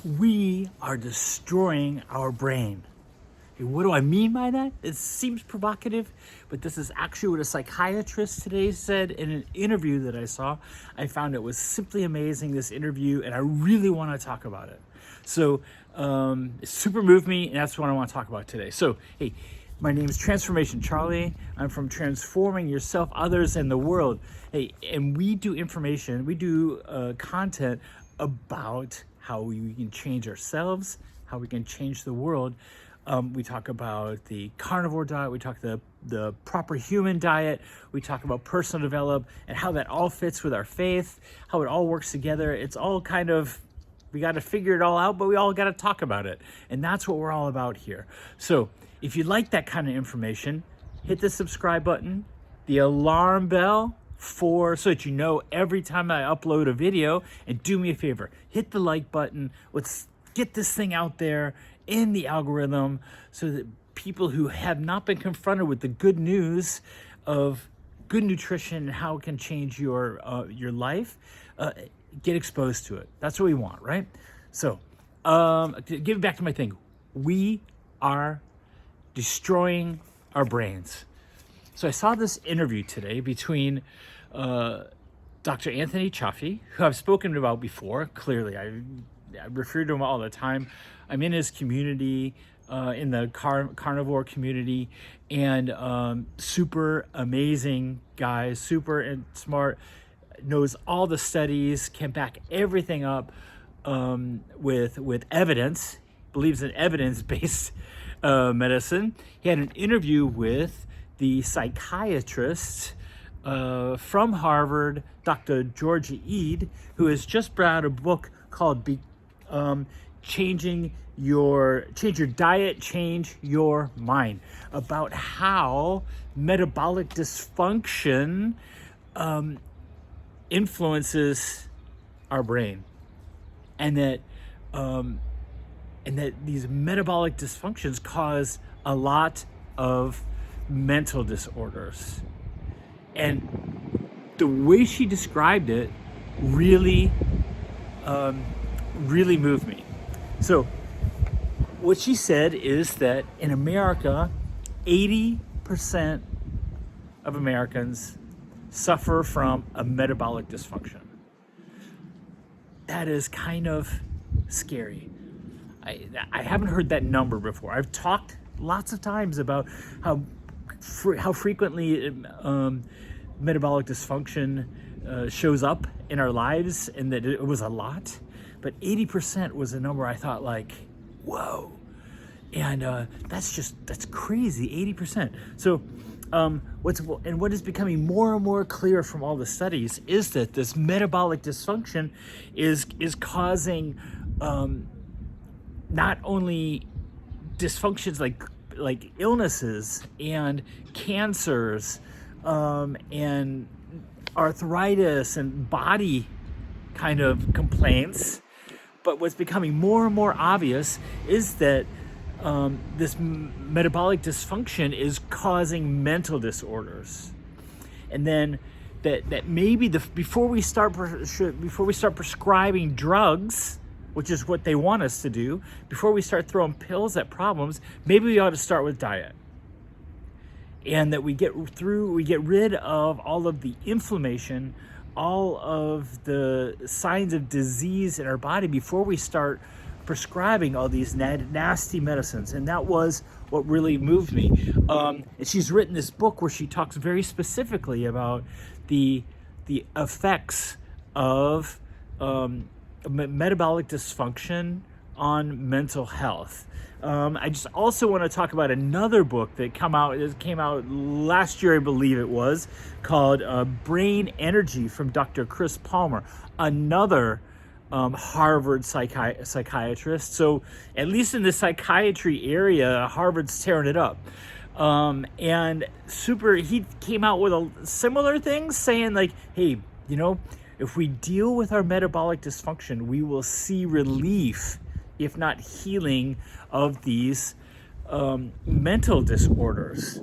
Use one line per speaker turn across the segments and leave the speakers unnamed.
We are destroying our brain. What do I mean by that? It seems provocative, but this is actually what a psychiatrist today said in an interview that I saw. I found it was simply amazing, this interview, and I really want to talk about it. So it super moved me, and that's what I want to talk about today. So, hey, my name is Transformation Charlie. I'm from Transforming Yourself, Others, and the World. Hey, and we do information, we do content about how we can change ourselves, how we can change the world. We talk about the carnivore diet, we talk the proper human diet, we talk about personal development and how that all fits with our faith, how it all works together. It's all kind of, we got to figure it all out, but we all got to talk about it. And that's what we're all about here. So if you like that kind of information, hit the subscribe button, the alarm bell, so that you know every time I upload a video, and do me a favor, hit the like button. Let's get this thing out there in the algorithm so that people who have not been confronted with the good news of good nutrition and how it can change your life get exposed to it. That's what we want, right? So give back to my thing. We are destroying our brains. So I saw this interview today between Dr. Anthony Chaffee, who I've spoken about before. Clearly, I refer to him all the time. I'm in his community, in the carnivore community, and super amazing guy, super smart, knows all the studies, can back everything up with evidence, believes in evidence-based medicine. He had an interview with the psychiatrist from Harvard, Dr. Georgia Ede, who has just brought out a book called Change Your Diet, Change Your Mind, about how metabolic dysfunction influences our brain, and that these metabolic dysfunctions cause a lot of mental disorders. And the way she described it really moved me. So what she said is that in America, 80% of Americans suffer from a metabolic dysfunction. That is kind of scary. I haven't heard that number before. I've talked lots of times about how frequently metabolic dysfunction shows up in our lives, and that it was a lot. But 80% was a number I thought, like, whoa. And that's crazy, 80%. So what is becoming more and more clear from all the studies is that this metabolic dysfunction is causing not only dysfunctions like illnesses and cancers and arthritis and body kind of complaints, but what's becoming more and more obvious is that this metabolic dysfunction is causing mental disorders. And then that maybe before we start prescribing drugs, which is what they want us to do, before we start throwing pills at problems, maybe we ought to start with diet. And that we get rid of all of the inflammation, all of the signs of disease in our body before we start prescribing all these nasty medicines. And that was what really moved me. And she's written this book where she talks very specifically about the effects of metabolic dysfunction on mental health. I just also want to talk about another book that came out last year, I believe it was, called Brain Energy from Dr. Chris Palmer, another Harvard psychiatrist. So at least in the psychiatry area, Harvard's tearing it up. And he came out with similar things, saying like, hey, if we deal with our metabolic dysfunction, we will see relief, if not healing, of these mental disorders.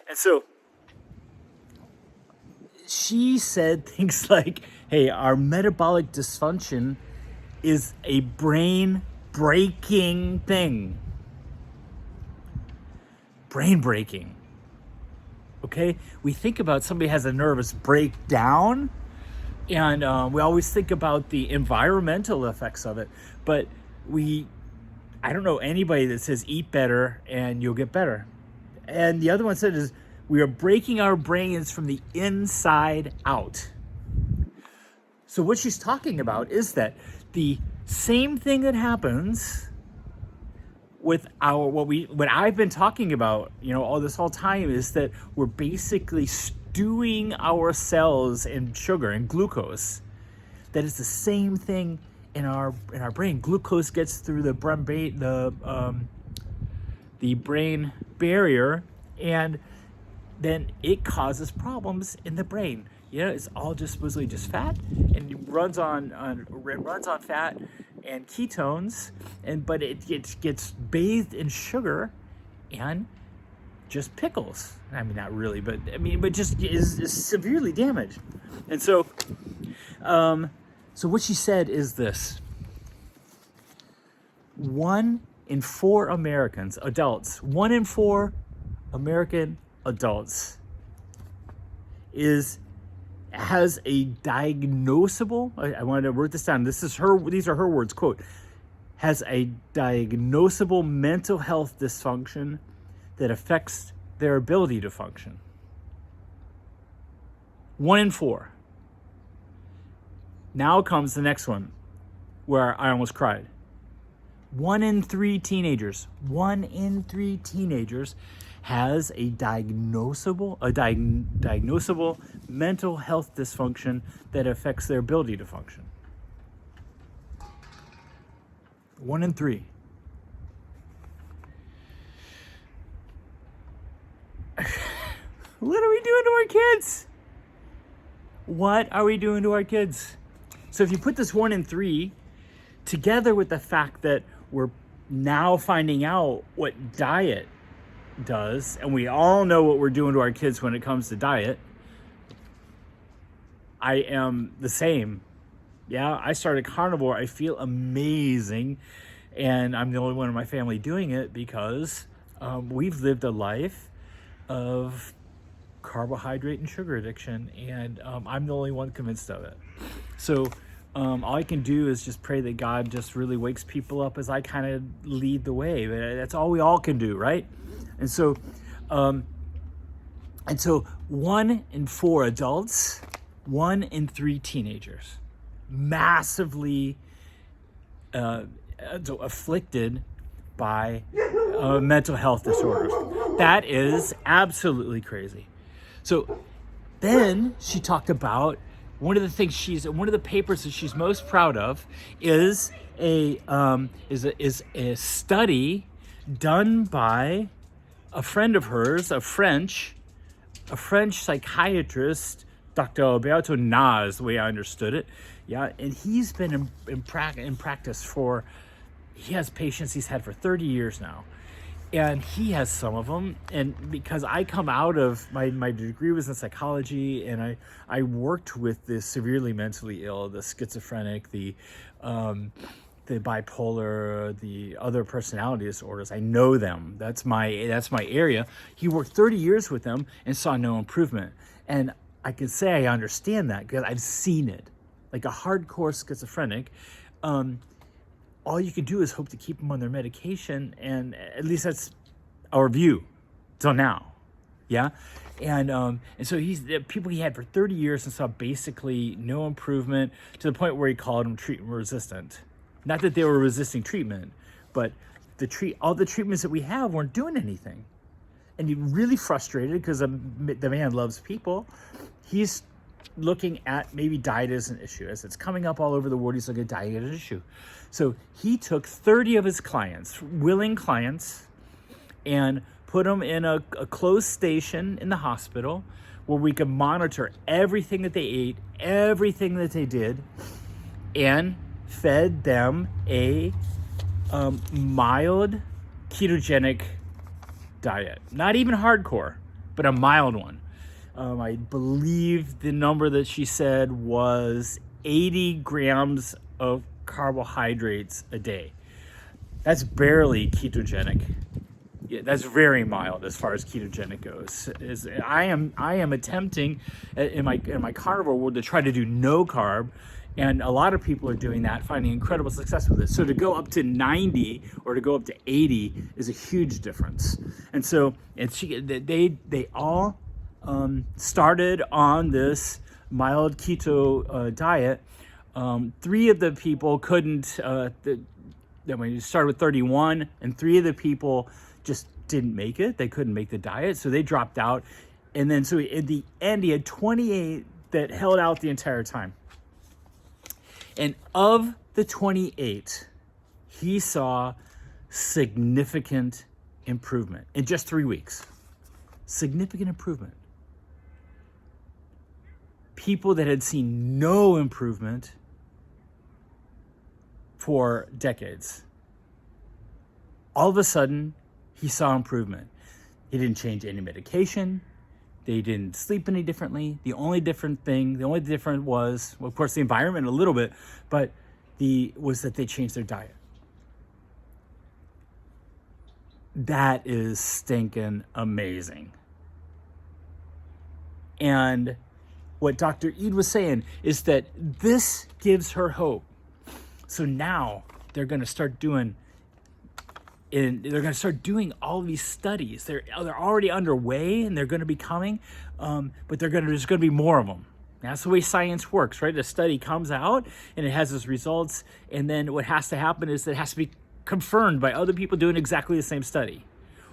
And so she said things like, hey, our metabolic dysfunction is a brain breaking thing. Brain breaking. Okay? We think about somebody has a nervous breakdown, and we always think about the environmental effects of it. But I don't know anybody that says eat better and you'll get better. And the other one said is we are breaking our brains from the inside out. So what she's talking about is that the same thing that happens with what I've been talking about, all this whole time, is that we're basically stewing our cells in sugar and glucose. That is the same thing in our brain. Glucose gets through the brain barrier, and then it causes problems in the brain. It's all just supposedly just fat, and it runs on fat and ketones, but it gets bathed in sugar and just pickles. I mean, not really, but just is severely damaged. And so what she said is this: 1 in 4 American adults has a diagnosable, I wanted to write this down, these are her words, quote, has a diagnosable mental health dysfunction that affects their ability to function. 1 in 4. Now comes the next one, where I almost cried. 1 in 3 teenagers has a diagnosable mental health dysfunction that affects their ability to function. 1 in 3. What are we doing to our kids? What are we doing to our kids? So if you put this 1 in 3 together with the fact that we're now finding out what diet does, and we all know what we're doing to our kids when it comes to diet. I am the same. Yeah, I started carnivore. I feel amazing, and I'm the only one in my family doing it because we've lived a life of carbohydrate and sugar addiction, and I'm the only one convinced of it. So all I can do is just pray that God just really wakes people up as I kind of lead the way. That's all we all can do, right? And so 1 in 4 adults, 1 in 3 teenagers, massively afflicted by mental health disorders. That is absolutely crazy. So then she talked about one of the papers that she's most proud of is a study done by a friend of hers, a French psychiatrist, Dr. Alberto Nas, the way I understood it. Yeah, and he's been in practice he has patients he's had for 30 years now. And he has some of them, and because I come out of my degree was in psychology, and I worked with the severely mentally ill, the schizophrenic, the bipolar, the other personality disorders. I know them. That's my area. He worked 30 years with them and saw no improvement. And I can say I understand that because I've seen it. Like a hardcore schizophrenic, all you can do is hope to keep them on their medication, and at least that's our view till now. Yeah. And so he's the people he had for 30 years and saw basically no improvement, to the point where he called them treatment resistant. Not that they were resisting treatment, but all the treatments that we have weren't doing anything. And he's really frustrated because the man loves people. He's looking at maybe diet as an issue. As it's coming up all over the world, he's looking at diet as an issue. So he took 30 of his clients, willing clients, and put them in a closed station in the hospital where we could monitor everything that they ate, everything that they did, and fed them a mild ketogenic diet. Not even hardcore, but a mild one. I believe the number that she said was 80 grams of carbohydrates a day. That's barely ketogenic. Yeah, that's very mild as far as ketogenic goes. I am attempting in my carnivore world to try to do no carb, and a lot of people are doing that, finding incredible success with it. So to go up to 90 or to go up to 80 is a huge difference. And so they all started on this mild keto diet. Three of the people couldn't. You started with 31, and three of the people just didn't make it. They couldn't make the diet, so they dropped out. And then, so at the end, he had 28 that held out the entire time. And of the 28, he saw significant improvement in just 3 weeks. Significant improvement. People that had seen no improvement for decades. All of a sudden, he saw improvement. He didn't change any medication. They didn't sleep any differently. The only different was, well, of course, the environment a little bit, but was that they changed their diet. That is stinking amazing. And what Dr. Eid was saying is that this gives her hope. So now they're going to start doing all of these studies. They're already underway, and they're going to be coming, but there's going to be more of them. That's the way science works, right? A study comes out and it has its results, and then what has to happen is it has to be confirmed by other people doing exactly the same study,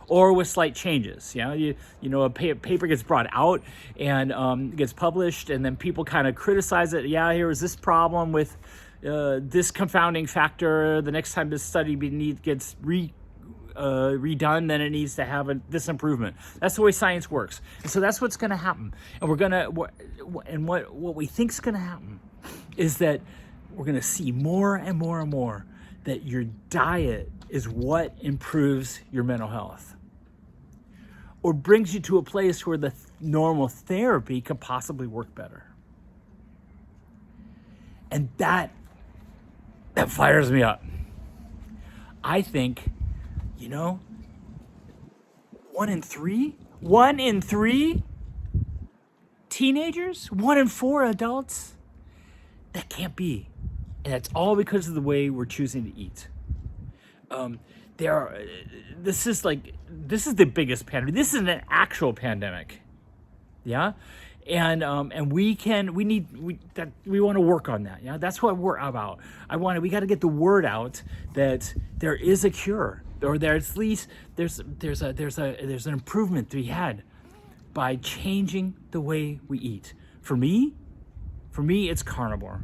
or with slight changes. You know, a paper gets brought out and gets published, and then people kind of criticize it. Yeah, here was this problem with this confounding factor. The next time this study gets redone, then it needs to have this improvement. That's the way science works. And so that's what's going to happen. And what we think is going to happen is that we're going to see more and more and more that your diet is what improves your mental health, or brings you to a place where the normal therapy could possibly work better. And that fires me up. I think, 1 in 3 teenagers, 1 in 4 adults, that can't be. And that's all because of the way we're choosing to eat. This is the biggest pandemic. This is an actual pandemic. Yeah. And we want to work on that. Yeah, that's what we're about. We got to get the word out that there is a cure, or there's at least there's an improvement to be had by changing the way we eat. For me, it's carnivore.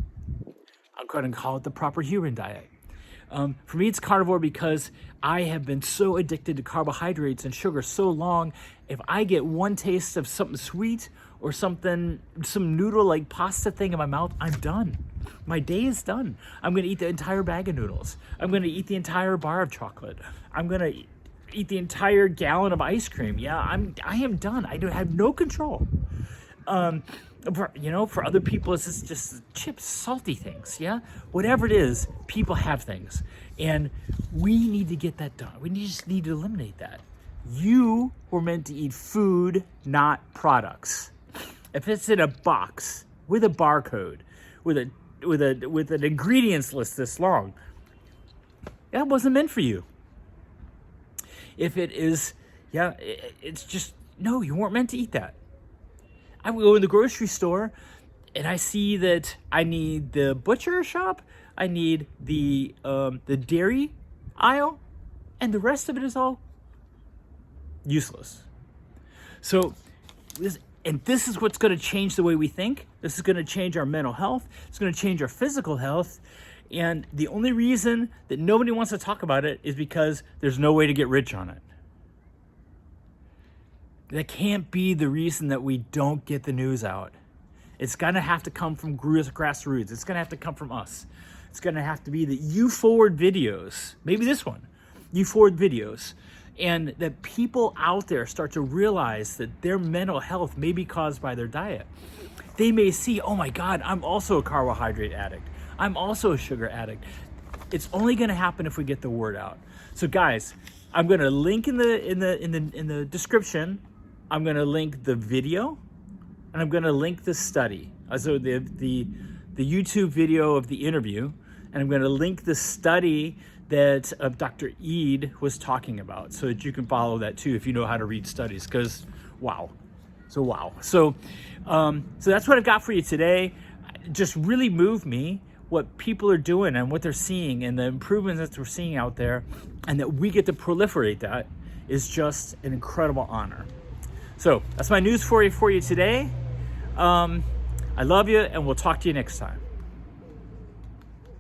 I'm going to call it the proper human diet. For me, it's carnivore because I have been so addicted to carbohydrates and sugar so long. If I get one taste of something sweet or some noodle-like pasta thing in my mouth, I'm done. My day is done. I'm going to eat the entire bag of noodles. I'm going to eat the entire bar of chocolate. I'm going to eat the entire gallon of ice cream. Yeah, I am done. I have no control. For other people, it's just chips, salty things. Yeah, whatever it is, people have things, and we need to get that done. We just need to eliminate that. You were meant to eat food, not products. If it's in a box with a barcode, with an ingredients list this long, that wasn't meant for you. If it is, it's just, no, you weren't meant to eat that. I go in the grocery store and I see that I need the butcher shop, I need the dairy aisle, and the rest of it is all useless. So this is what's going to change the way we think. This is going to change our mental health. It's going to change our physical health. And the only reason that nobody wants to talk about it is because there's no way to get rich on it. That can't be the reason that we don't get the news out. It's going to have to come from grassroots. It's going to have to come from us. It's going to have to be that you forward videos, maybe this one, you forward videos, and that people out there start to realize that their mental health may be caused by their diet. They may see, oh my God, I'm also a carbohydrate addict. I'm also a sugar addict. it's only going to happen if we get the word out. So guys, I'm going to link in the description. I'm going to link the video, and I'm going to link the study. So the YouTube video of the interview, and I'm going to link the study that Dr. Eid was talking about, so that you can follow that too if you know how to read studies. Because wow. So that's what I've got for you today. It just really moved me what people are doing and what they're seeing and the improvements that we're seeing out there, and that we get to proliferate that is just an incredible honor. So that's my news for you today. I love you, and we'll talk to you next time.